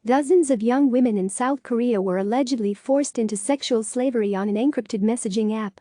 Dozens of young women in South Korea were allegedly forced into sexual slavery on an encrypted messaging app.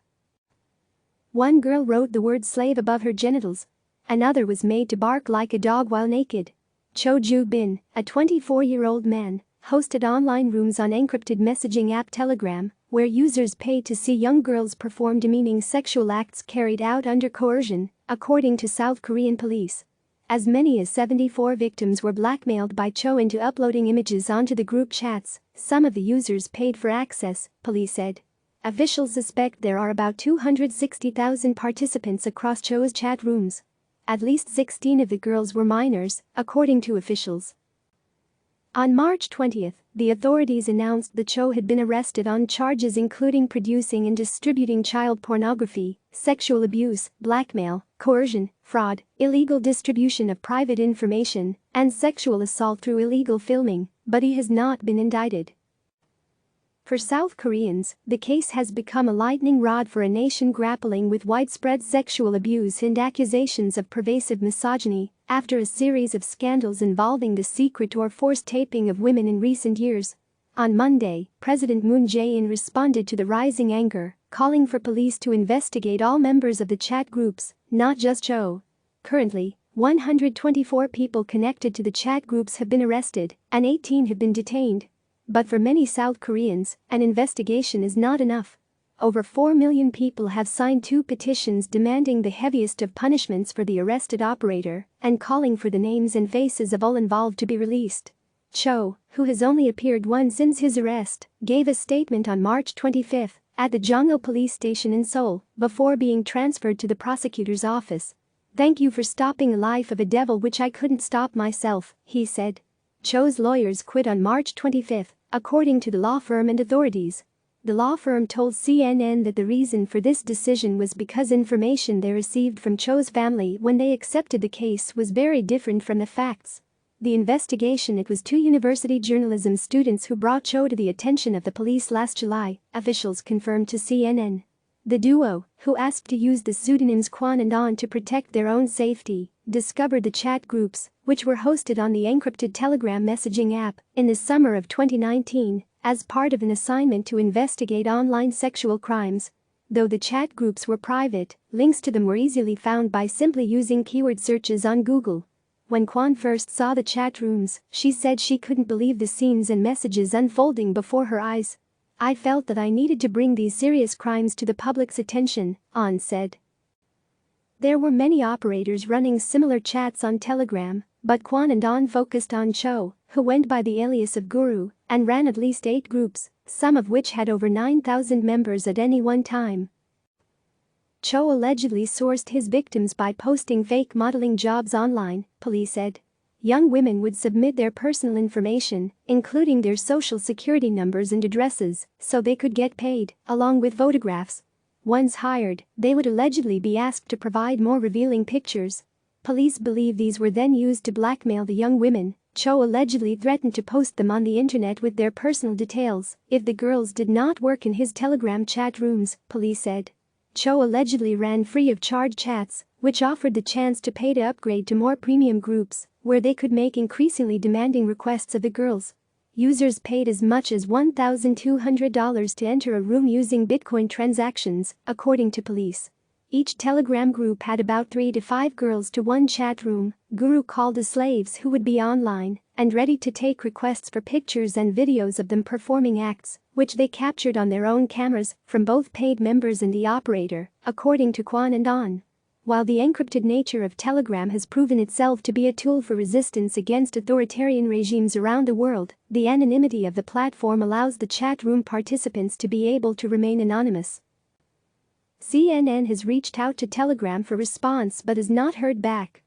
One girl wrote the word slave above her genitals. Another was made to bark like a dog while naked. Cho Joo-bin, a 24-year-old man, hosted online rooms on encrypted messaging app Telegram, where users paid to see young girls perform demeaning sexual acts carried out under coercion, according to South Korean police. As many as 74 victims were blackmailed by Cho into uploading images onto the group chats. Some of the users paid for access, police said. Officials suspect there are about 260,000 participants across Cho's chat rooms. At least 16 of the girls were minors, according to officials. On March 20, the authorities announced that Cho had been arrested on charges including producing and distributing child pornography, sexual abuse, blackmail, coercion, fraud, illegal distribution of private information, and sexual assault through illegal filming, but he has not been indicted. For South Koreans, the case has become a lightning rod for a nation grappling with widespread sexual abuse and accusations of pervasive misogyny after a series of scandals involving the secret or forced taping of women in recent years. On Monday, President Moon Jae-in responded to the rising anger, calling for police to investigate all members of the chat groups, not just Cho. Currently, 124 people connected to the chat groups have been arrested and 18 have been detained. But for many South Koreans, an investigation is not enough. Over 4 million people have signed 2 petitions demanding the heaviest of punishments for the arrested operator and calling for the names and faces of all involved to be released. Cho, who has only appeared once since his arrest, gave a statement on March 25 at the Jongno police station in Seoul before being transferred to the prosecutor's office. "Thank you for stopping the life of a devil which I couldn't stop myself," he said. Cho's lawyers quit on March 25, according to the law firm and authorities. The law firm told CNN that the reason for this decision was because information they received from Cho's family when they accepted the case was very different from the facts. The investigation. It was 2 university journalism students who brought Cho to the attention of the police last July, officials confirmed to CNN. The duo, who asked to use the pseudonyms Kwon and On to protect their own safety, discovered the chat groups, which were hosted on the encrypted Telegram messaging app, in the summer of 2019, as part of an assignment to investigate online sexual crimes. Though the chat groups were private, links to them were easily found by simply using keyword searches on Google. When Kwon first saw the chat rooms, she said she couldn't believe the scenes and messages unfolding before her eyes. "I felt that I needed to bring these serious crimes to the public's attention," On said. There were many operators running similar chats on Telegram, but Kwon and On focused on Cho, who went by the alias of Guru, and ran at least 8 groups, some of which had over 9,000 members at any one time. Cho allegedly sourced his victims by posting fake modeling jobs online, police said. Young women would submit their personal information, including their social security numbers and addresses, so they could get paid, along with photographs. Once hired, they would allegedly be asked to provide more revealing pictures. Police believe these were then used to blackmail the young women. Cho allegedly threatened to post them on the internet with their personal details if the girls did not work in his Telegram chat rooms, police said. Cho allegedly ran free of charge chats, which offered the chance to pay to upgrade to more premium groups, where they could make increasingly demanding requests of the girls. Users paid as much as $1,200 to enter a room using Bitcoin transactions, according to police. Each Telegram group had about 3 to 5 girls to one chat room. Guru called the slaves who would be online and ready to take requests for pictures and videos of them performing acts, which they captured on their own cameras from both paid members and the operator, according to Kwon and On. While the encrypted nature of Telegram has proven itself to be a tool for resistance against authoritarian regimes around the world, the anonymity of the platform allows the chat room participants to be able to remain anonymous. CNN has reached out to Telegram for response but has not heard back.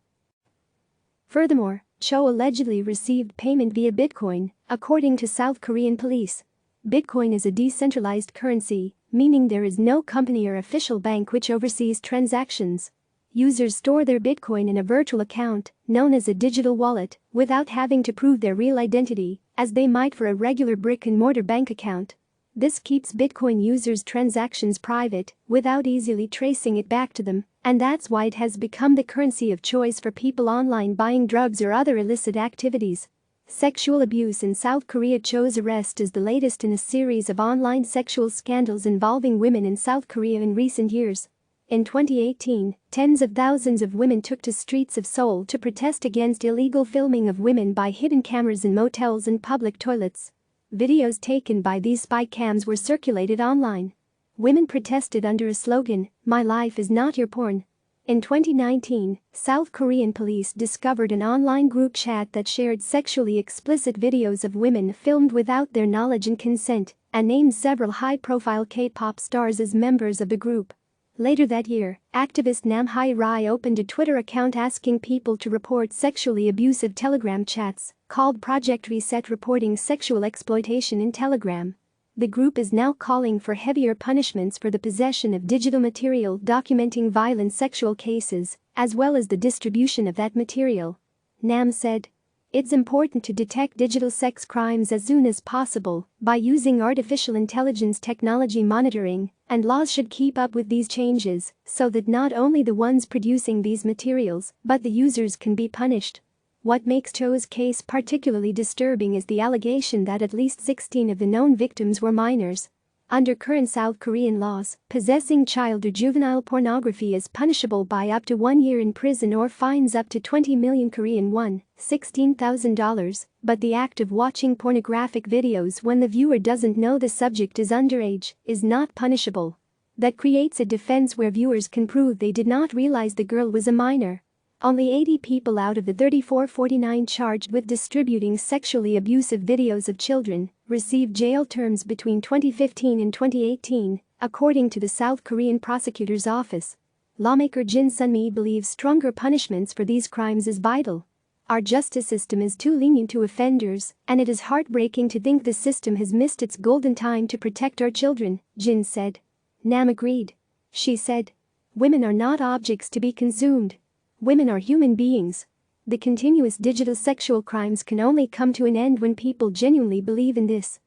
Furthermore, Cho allegedly received payment via Bitcoin, according to South Korean police. Bitcoin is a decentralized currency, meaning there is no company or official bank which oversees transactions. Users store their Bitcoin in a virtual account, known as a digital wallet, without having to prove their real identity, as they might for a regular brick-and-mortar bank account. This keeps Bitcoin users' transactions private, without easily tracing it back to them, and that's why it has become the currency of choice for people online buying drugs or other illicit activities. Sexual abuse in South Korea. Cho's arrest is the latest in a series of online sexual scandals involving women in South Korea in recent years. In 2018, tens of thousands of women took to streets of Seoul to protest against illegal filming of women by hidden cameras in motels and public toilets. Videos taken by these spy cams were circulated online. Women protested under a slogan, "My life is not your porn." In 2019, South Korean police discovered an online group chat that shared sexually explicit videos of women filmed without their knowledge and consent, and named several high-profile K-pop stars as members of the group. Later that year, activist Nam Hae-rai opened a Twitter account asking people to report sexually abusive Telegram chats, called Project Reset, reporting sexual exploitation in Telegram. The group is now calling for heavier punishments for the possession of digital material documenting violent sexual cases, as well as the distribution of that material. Nam said, "It's important to detect digital sex crimes as soon as possible by using artificial intelligence technology monitoring, and laws should keep up with these changes so that not only the ones producing these materials but the users can be punished." What makes Cho's case particularly disturbing is the allegation that at least 16 of the known victims were minors. Under current South Korean laws, possessing child or juvenile pornography is punishable by up to 1 year in prison or fines up to 20 million Korean won, $16,000, but the act of watching pornographic videos when the viewer doesn't know the subject is underage is not punishable. That creates a defense where viewers can prove they did not realize the girl was a minor. Only 80 people out of the 3449 charged with distributing sexually abusive videos of children received jail terms between 2015 and 2018, according to the South Korean prosecutor's office. Lawmaker Jin Sun-mi believes stronger punishments for these crimes is vital. "Our justice system is too lenient to offenders, and it is heartbreaking to think the system has missed its golden time to protect our children," Jin said. Nam agreed. She said, "Women are not objects to be consumed. Women are human beings. The continuous digital sexual crimes can only come to an end when people genuinely believe in this."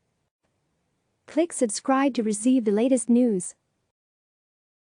Click subscribe to receive the latest news.